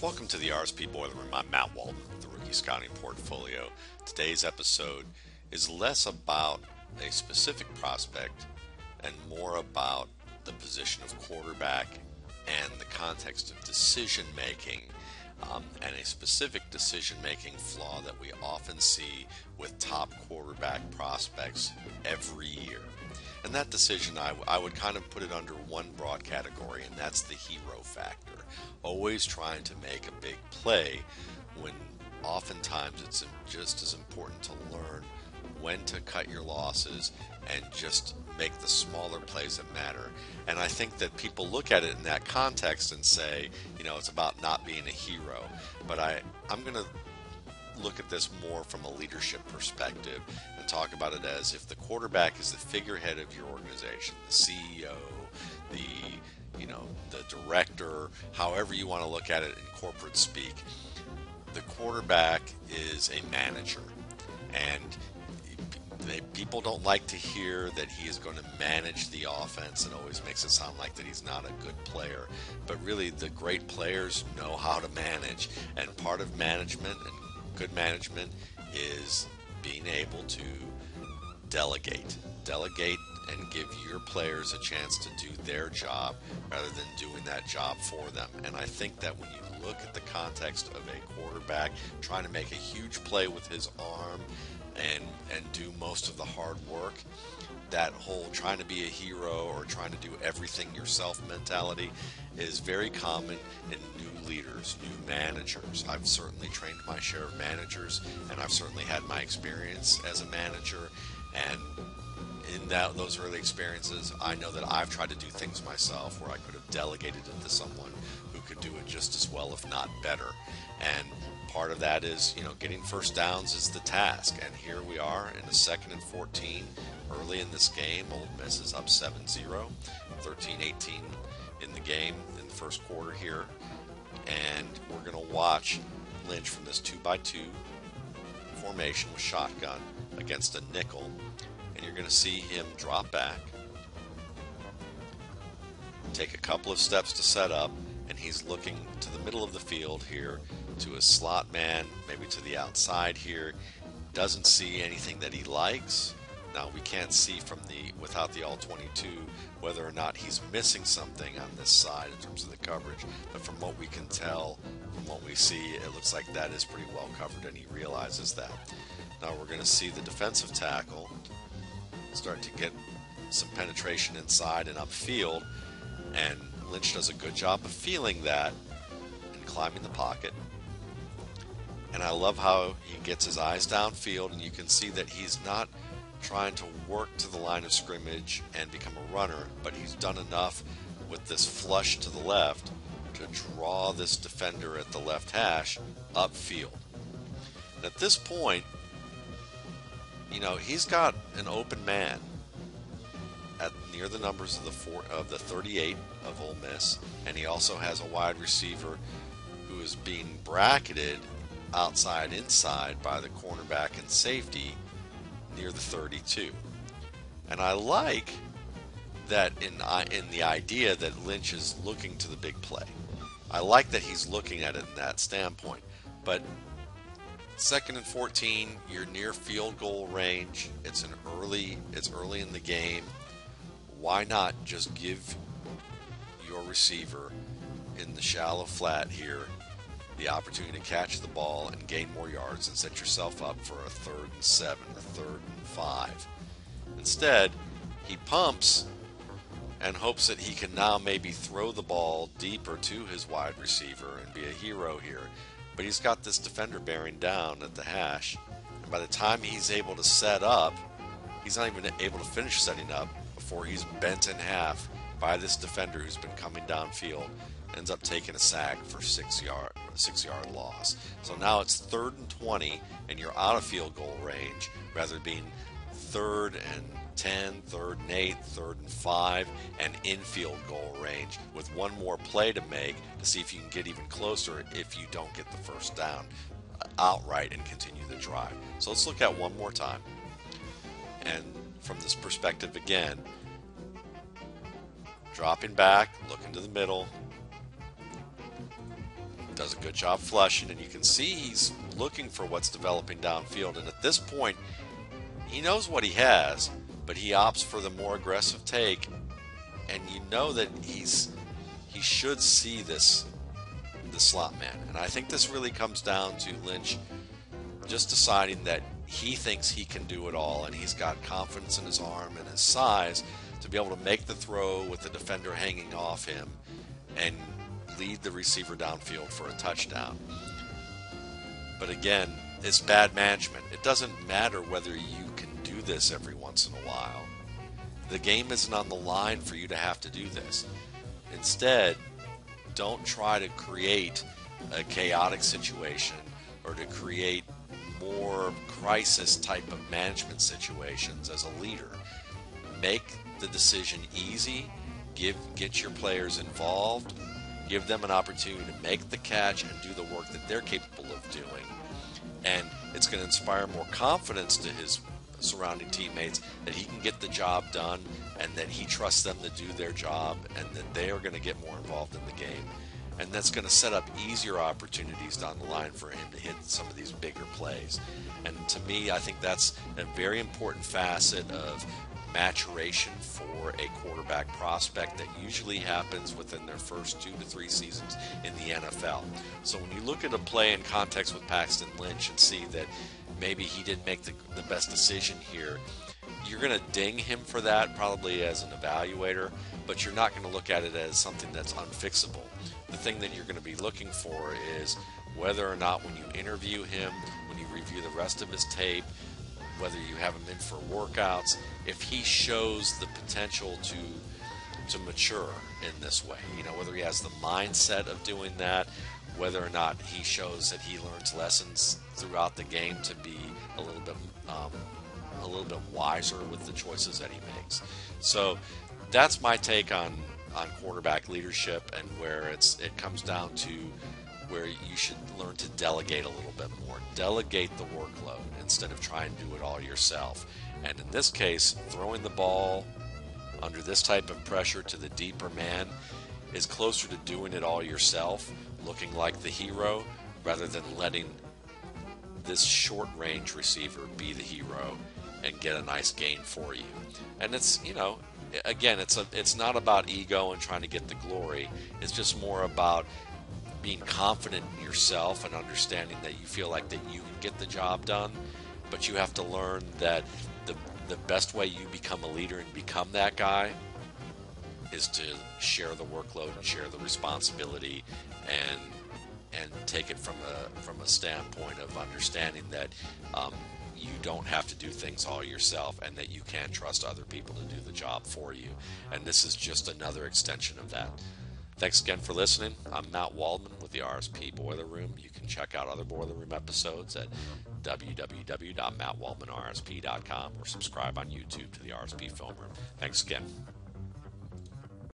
Welcome to the RSP Boiler Room. I'm Matt Waldman with the Rookie Scouting Portfolio. Today's episode is less about a specific prospect and more about the position of quarterback and the context of decision making and a specific decision making flaw that we often see with top quarterback prospects every year. And that decision, I would kind of put it under one broad category, and that's the hero factor. Always trying to make a big play when oftentimes it's just as important to learn when to cut your losses and just make the smaller plays that matter. And I think that people look at it in that context and say, it's about not being a hero. But I'm going to look at this more from a leadership perspective and talk about it as if the quarterback is the figurehead of your organization, the CEO, the director, however you want to look at it in corporate speak. The quarterback is a manager, and people don't like to hear that he is going to manage the offense. It always makes it sound like that he's not a good player, but really the great players know how to manage, and part of management and good management is being able to delegate and give your players a chance to do their job rather than doing that job for them. And I think that when you look at the context of a quarterback trying to make a huge play with his arm and do most of the hard work, that whole trying to be a hero or trying to do everything yourself mentality is very common in new leaders, new managers. I've certainly trained my share of managers, and I've certainly had my experience as a manager, and in those early experiences, I know that I've tried to do things myself where I could have delegated it to someone who could do it just as well, if not better. And part of that is, getting first downs is the task. And here we are in a 2nd and 14 early in this game. Ole Miss is up 7-0, 13-18 in the game in the first quarter here. And we're going to watch Lynch from this 2-by-2 formation with shotgun against a nickel. And you're going to see him drop back, take a couple of steps to set up, and he's looking to the middle of the field here to a slot man, maybe to the outside here. Doesn't see anything that he likes. Now we can't see without the all-22 whether or not he's missing something on this side in terms of the coverage, but from what we can tell, from what we see, it looks like that is pretty well covered, and he realizes that. Now we're going to see the defensive tackle start to get some penetration inside and upfield, and Lynch does a good job of feeling that and climbing the pocket. And I love how he gets his eyes downfield, and you can see that he's not trying to work to the line of scrimmage and become a runner, but he's done enough with this flush to the left to draw this defender at the left hash upfield. And at this point, he's got an open man near the numbers of the 38 of Ole Miss, and he also has a wide receiver who is being bracketed outside inside by the cornerback and safety near the 32. And I like that in the idea that Lynch is looking to the big play. I like that he's looking at it in that standpoint. But 2nd and 14, you're near field goal range. It's early in the game. Why not just give your receiver in the shallow flat here the opportunity to catch the ball and gain more yards and set yourself up for a 3rd and 7, a 3rd and 5. Instead, he pumps and hopes that he can now maybe throw the ball deeper to his wide receiver and be a hero here. But he's got this defender bearing down at the hash, and by the time he's able to set up, he's not even able to finish setting up before he's bent in half by this defender who's been coming downfield. Ends up taking a sack for 6-yard loss. So now it's 3rd and 20, and you're out of field goal range, rather than being 3rd and 10, 3rd and 8, 3rd and 5, and in field goal range with one more play to make to see if you can get even closer if you don't get the first down outright and continue the drive. So let's look at one more time. And from this perspective again, dropping back, looking to the middle, does a good job flushing, and you can see he's looking for what's developing downfield. And at this point, he knows what he has, but he opts for the more aggressive take. And you know that he should see the slot man. And I think this really comes down to Lynch just deciding that he thinks he can do it all, and he's got confidence in his arm and his size to be able to make the throw with the defender hanging off him and lead the receiver downfield for a touchdown. But again, it's bad management. It doesn't matter whether you can do this every once in a while. The game isn't on the line for you to have to do this. Instead, don't try to create a chaotic situation or to create more crisis type of management situations as a leader. Make the decision easy, get your players involved, give them an opportunity to make the catch and do the work that they're capable of doing. And it's going to inspire more confidence to his surrounding teammates that he can get the job done and that he trusts them to do their job and that they are going to get more involved in the game. And that's going to set up easier opportunities down the line for him to hit some of these bigger plays. And to me, I think that's a very important facet of maturation for a quarterback prospect that usually happens within their first 2 to 3 seasons in the NFL. So when you look at a play in context with Paxton Lynch and see that maybe he didn't make the best decision here, you're going to ding him for that probably as an evaluator, but you're not going to look at it as something that's unfixable. The thing that you're going to be looking for is whether or not when you interview him, when you review the rest of his tape, whether you have him in for workouts, if he shows the potential to mature in this way, whether he has the mindset of doing that, whether or not he shows that he learns lessons throughout the game to be a little bit wiser with the choices that he makes. So that's my take on quarterback leadership, and where it comes down to where you should learn to delegate a little bit more. Delegate the workload instead of trying to do it all yourself. And in this case, throwing the ball under this type of pressure to the deeper man is closer to doing it all yourself, looking like the hero, rather than letting this short range receiver be the hero and get a nice gain for you. And it's, again, it's not about ego and trying to get the glory. It's just more about being confident in yourself and understanding that you feel like that you can get the job done, but you have to learn that the best way you become a leader and become that guy is to share the workload and share the responsibility and take it from a standpoint of understanding that you don't have to do things all yourself and that you can trust other people to do the job for you. And this is just another extension of that. Thanks again for listening. I'm Matt Waldman with the RSP Boiler Room. You can check out other Boiler Room episodes at www.mattwaldmanrsp.com or subscribe on YouTube to the RSP Film Room. Thanks again.